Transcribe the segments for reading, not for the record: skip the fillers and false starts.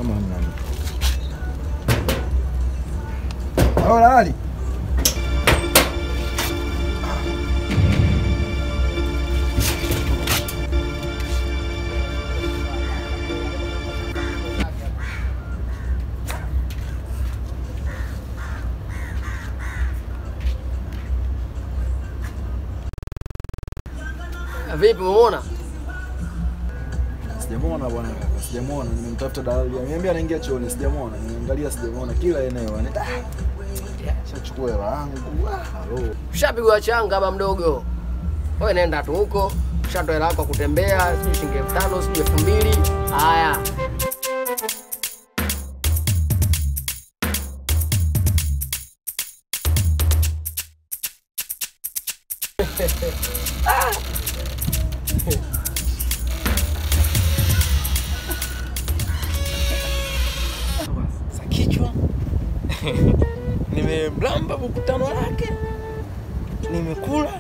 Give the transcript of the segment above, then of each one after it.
kama hamna mtu. Halo dalali. Vipi umeona? Sijamuona bwana, sijamuona. Nimemtafuta dalali. Ameniambia anaingia chooni, sijamuona. Nimeangalia sijamuona kila eneo. Shachukua hela yangu. Halo. Ushapigwa changa baba mdogo. Wewe nenda tu huko, ushatoa hela yako kutembea, sio shilingi 5,000, sio 2,000. Haya. Kichwa nimemlamba mkutano wake, nimekula,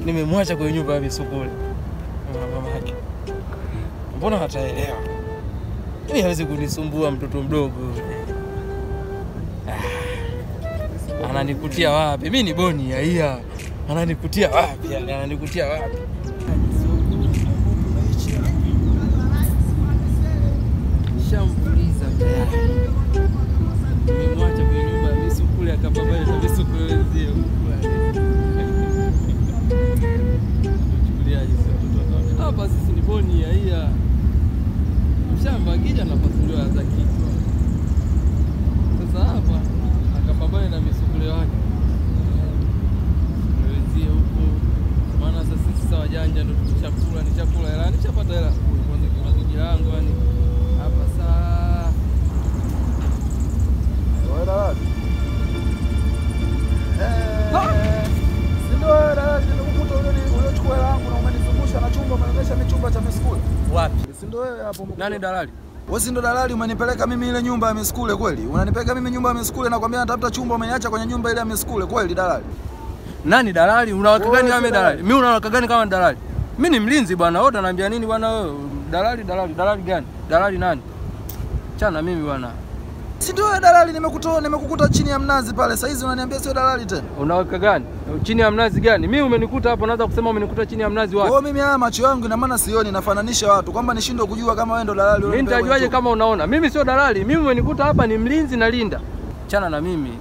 nimemwacha kwenye nyumba ya misukule mama yake. Mbona hataelewa? Mimi hawezi kunisumbua mtoto mdogo. Ananikutia wapi? Mimi ni boni ya iya. Ananikutia wapi? Ananikutia wapi? Shambuliza tayari. Nimemwacha kwenye nyumba ya misukule akapambana na misukule wenzio. Chukuliaje mtoto? Hapa sisi ni boni ya iya. Mshamba kija na pasuliwa za kichwa. Sasa hapa akapambana na misukule wake. Wenzio huko. Maana sasa sisi sawa janja ndio tuchakula, ni chakula hela, nishapata hela. Kwanza kwa mazingira yangu yani. Hapa saa dalali. Ndio dalali, nimekukuta uliochukua hela yangu na umenizungusha na chumba, umeonyesha ni chumba cha misukule. wapi? Si ndio wewe hapo? Nani dalali? Wewe si ndo dalali, umenipeleka mimi ile nyumba ya misukule kweli? Unanipeleka mimi nyumba ya misukule na kwambia natafuta chumba, umeniacha kwenye nyumba ile ya misukule kweli dalali? Nani dalali? Unawaka gani kama dalali? Mimi unawaka gani kama dalali? Mimi ni mlinzi bwana. Wewe unaniambia nini bwana wewe? Dalali gani? Dalali nani? Chana mimi bwana. Si ndio wewe dalali, nimekukuta chini ya mnazi pale. Sasa hizi unaniambia sio dalali tena. Unaweka gani? Chini ya mnazi gani? Mimi umenikuta hapo, naanza kusema umenikuta chini ya mnazi wapi? Wewe mimi haya macho yangu ina maana sioni, nafananisha watu kwamba nishindwe kujua kama wewe ndo dalali. Mimi nitajuaje kama unaona? Mimi sio dalali. Mimi umenikuta hapa ni mlinzi na linda. Chana na mimi.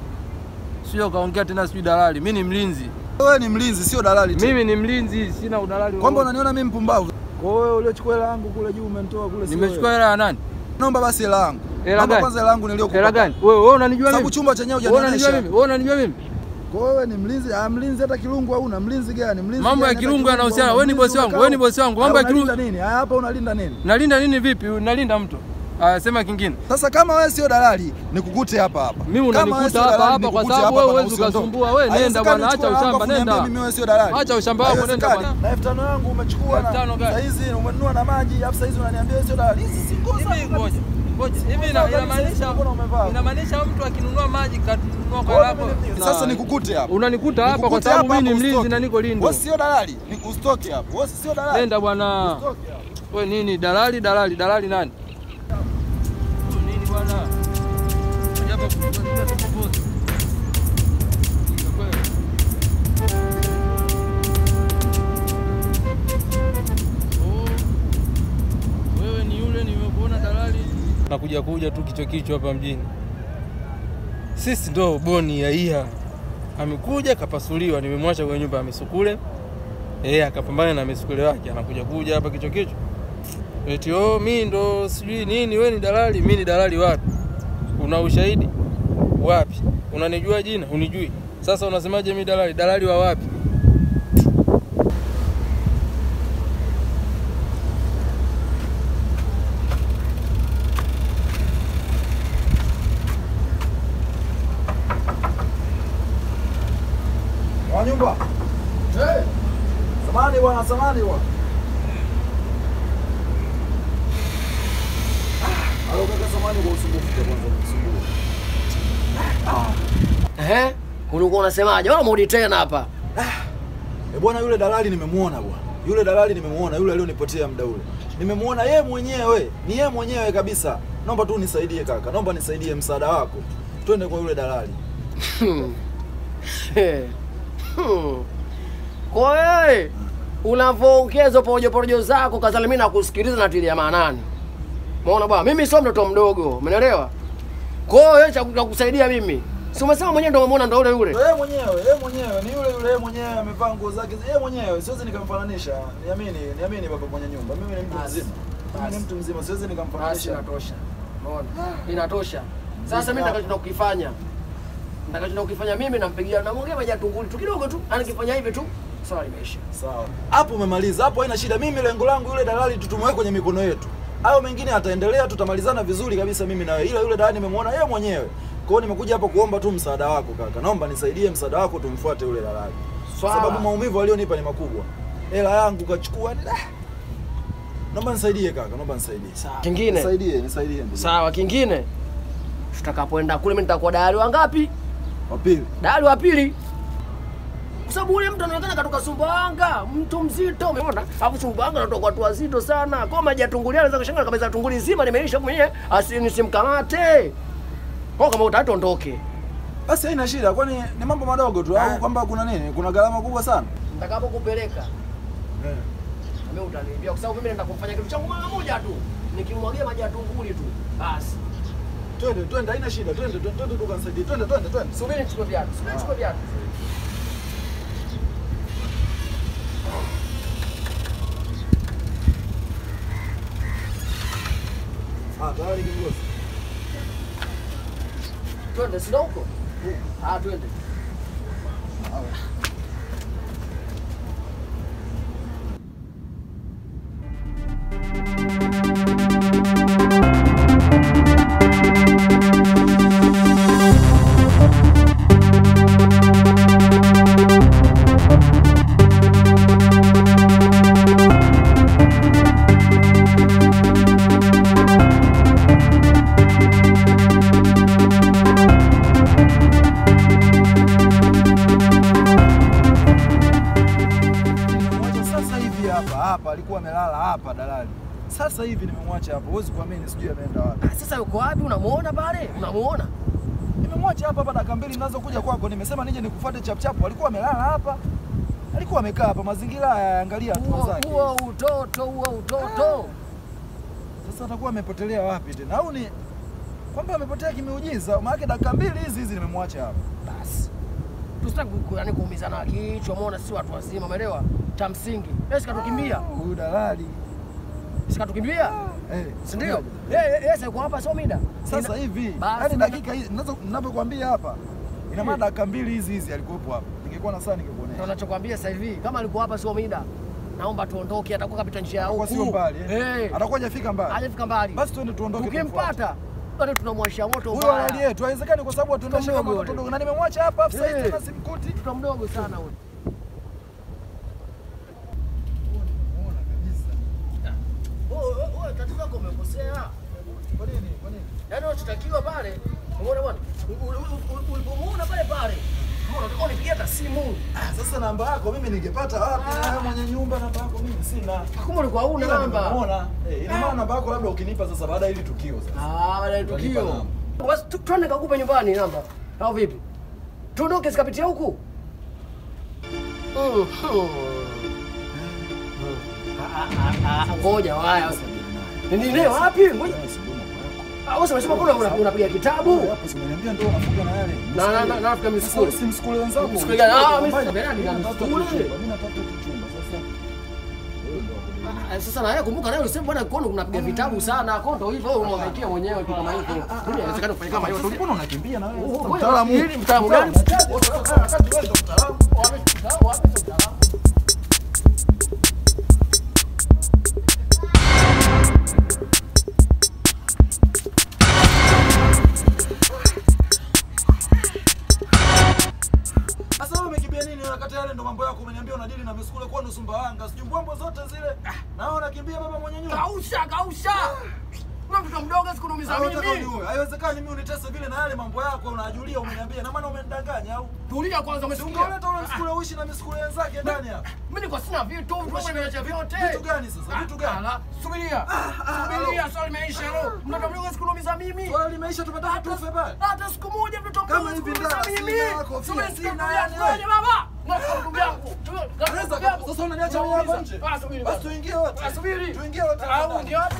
Sio kaongea tena sijui dalali. Mimi ni mlinzi. Wewe ni mlinzi sio dalali tena. Mimi ni mlinzi, sina udalali. Kwamba unaniona mimi mpumbavu. Kwa hiyo wewe uliochukua hela yangu kule juu umenitoa kule sio. Nimechukua hela ya nani? Naomba basi hela yangu. Naomba kwanza hela yangu niliyokupa. Hela gani? Wewe unanijua mimi? Sababu chumba chenyewe hujanionyesha. Wewe unanijua mimi? Kwa wewe ni mlinzi, mlinzi hata kirungu hauna, mlinzi gani? Mlinzi. Mambo ya kirungu yanahusiana. Wewe ni bosi wangu, wewe ni bosi wangu. Mambo ya kirungu nini? Hapa unalinda nini? Nalinda nini vipi? Nalinda mtu. Sema kingine. Sasa kama wewe sio dalali, nikukute hapa hapa. Mimi unanikuta hapa kwa sababu wewe huwezi ukasumbua. Wewe nenda bwana, acha ushamba nenda. Mimi wewe sio dalali. Acha ushamba wako nenda bwana. Na 5,000 yangu umechukua na sasa hizi umenunua na maji, afu sasa hizi unaniambia wewe sio dalali. Hizi si kosa. Ngoja. Hivi inamaanisha mtu akinunua maji kanunua kwa lako. Sasa nikukute hapa. Unanikuta hapa kwa sababu mimi ni mlinzi na niko lindo. Wewe sio dalali, usitoke hapa. Wewe sio dalali. Nenda bwana. Wewe nini dalali nani? Nini bwana? Hapa kuna boss. Wewe ni yule nimekuona dalali. Nakuja tu kichwa hapa mjini. Sisi ndo boni ya iya. Amekuja kapasuliwa, nimemwacha kwenye nyumba ya misukule. Akapambana na misukule wake, anakuja hapa kichwa. Eti mimi ndo sijui nini, wewe ni dalali, mimi ni dalali wapi? Una ushahidi? Wapi? Unanijua jina? Unijui. Sasa unasemaje mimi dalali? Dalali wa wapi? Wa nyumba. Samahani bwana. Halo kaka, samahani kwa usumbufu kwanza Ulikuwa unasemaje? Wala mudi tena hapa. Bwana yule dalali nimemuona bwana. Yule dalali nimemuona, yule alionipotea muda ule. Nimemuona yeye mwenyewe, ni yeye mwenyewe kabisa. Naomba tu nisaidie kaka, naomba nisaidie msaada wako. Twende kwa yule dalali. Kwa hiyo unavoongeza porojo zako kazali mimi nakusikiliza na tilia maanani. Umeona bwana, mimi sio mtoto mdogo, umeelewa? Kwa hiyo cha kukusaidia mimi. Si umesema mwenyewe ndio umemuona ndio yule. Yeye mwenyewe ni yule mwenyewe amevaa nguo zake. Yeye mwenyewe siwezi nikamfananisha. Niamini baba mwenye nyumba. Mimi ni mtu mzima. Mimi ni mtu mzima, siwezi nikamfananisha. Inatosha. Umeona? Inatosha. Sasa mimi nitakachotaka kukifanya mimi nampigia namwongea maji ya tunguli tu kidogo tu. Anikifanya hivi tu. Sawa limeisha. Sawa. Hapo umemaliza. Hapo haina shida. Mimi lengo langu yule dalali tutumweke kwenye mikono yetu. Hayo mengine ataendelea, tutamalizana vizuri kabisa mimi na wewe. Ila yule dalali nimemuona yeye mwenyewe. Kwa hiyo nimekuja hapa kuomba tu msaada wako kaka. Naomba nisaidie msaada wako tumfuate yule dalali. Sababu maumivu alionipa ni makubwa. Hela yangu kachukua. Naomba nisaidie kaka, naomba nisaidie. Sawa. Kingine? Nisaidie. Sawa, kingine. Tutakapoenda kule mimi nitakuwa dalali wangapi? Wa pili. Dalali wa pili. Kwa sababu ule mtu anaonekana katoka Sumbawanga, mtu mzito, umeona? Hapo Sumbawanga anatoka watu wazito sana. Kwa maji ya tunguli anaweza kushangaa kabisa tunguli nzima limeisha mwenyewe, nisimkamate. Kwa kama utaondoke. Basi haina shida, kwani ni mambo madogo tu au kwamba kuna nini? Kuna gharama kubwa sana. Nitakapokupeleka. Mimi utaniambia kwa sababu mimi naenda kufanya kitu changu mara moja tu. Nikimwagia maji ya tunguli tu. Basi. Twende, haina shida. Twende tukasaidie. Twende. Subiri nichukue viatu. Tayari kiongozi. Twende sio huko? Twende. Hapa alikuwa amelala hapa dalali. Sasa hivi nimemwacha hapo. Huwezi kuamini sijui ameenda wapi. Sasa yuko wapi? Unamuona pale? Unamuona? Nimemwacha hapa dakika mbili ninazokuja kwako. Nimesema nije nikufuate chap. Alikuwa amelala hapa. Alikuwa amekaa hapa mazingira angalia hatua zake. Huo utoto. Sasa atakuwa amepotelea wapi tena? Au ni kwamba amepotea kimeujiza? Maana dakika mbili hizi nimemwacha hapa. Basi. Tusitaki yaani kuumizana kichwa, umeona si watu wazima, umeelewa? Cha msingi. Sikatukimbia. Huyu dalali. Sikatukimbia? Si ndio? Sasa yuko hapa sio mida. Sasa hivi. Yaani dakika hizi ninapokuambia hapa. Ina maana dakika mbili hizi alikuwepo hapa. Ningekuwa na saa ningekuonesha. Ndio ninachokuambia sasa hivi. Kama alikuwa hapa sio mida. Naomba tuondoke, atakuwa kapita njia ya huku. Sio mbali. Atakuwa hajafika mbali. Hajafika mbali. Basi twende tuondoke. Ukimpata bado tunamwashia moto mbaya. Huyo hali yetu haiwezekani kwa sababu tunaendesha kama watoto wadogo. Na nimemwacha hapa sasa hivi tena simkuti. Mtoto mdogo sana huyo. Tatizo lako umekosea. Kwa nini? Yaani unatakiwa pale. Umeona bwana? Ulipomuona pale. Unataka unipigie hata simu. Sasa namba yako mimi ningepata wapi? Na wewe mwenye nyumba namba yako mimi sina. Kumbe ulikuwa huna namba. Unaona? Ina maana namba yako labda ukinipa sasa baada ya hili tukio sasa. Baada ya tukio. Basi twende kakupe nyumbani namba. Au vipi? Tuondoke sikapitia huku. Ngoja waya. Nini wapi? Ngoja. Wewe unasema kuna unapiga kitabu? Hapo simeniambia ndio unafuga na yale. Na nafuga miskuli. Si mskuli wenzangu. Mskuli gani? Mimi sitabera ni mskuli. Mimi natafuta kichumba sasa. Sasa na yeye kumbuka naye ulisema bwana kono unapiga vitabu sana. Kondo hivyo wewe umwekea mwenyewe tu kama hivyo. Mimi inawezekana kufanya kama hiyo. Mbona unakimbia na wewe? Mtaalamu gani? Mtaalamu. Ndo mambo yako umeniambia unadili na miskule kwa Sumbawanga. Sijui mbombo zote zile. Naona kimbia baba mwenye nyumba. Kausha. mtoto mdogo sikunumiza mimi. Haiwezekani mimi unitese vile na yale mambo yako unajulia umeniambia. Na maana umenidanganya au? Tulia kwanza umesikia. Ungeleta ule msukule uishi na misukule wenzake ndani hapa. Mimi niko sina vitu, mtu nimeacha vyote. Vitu gani sasa? Vitu gani? Subiria. Subiria, swali limeisha leo. Mtoto mdogo sikunumiza mimi. Swali limeisha tumetoka tufe pale. Hata siku moja mtoto mdogo sikunumiza mimi. Sina yani baba. Ngoja ndugu yangu. Sasa unaniacha mimi hapa nje. Basi tuingie wote. Subiri. Tuingie wote. Au ndio wapi?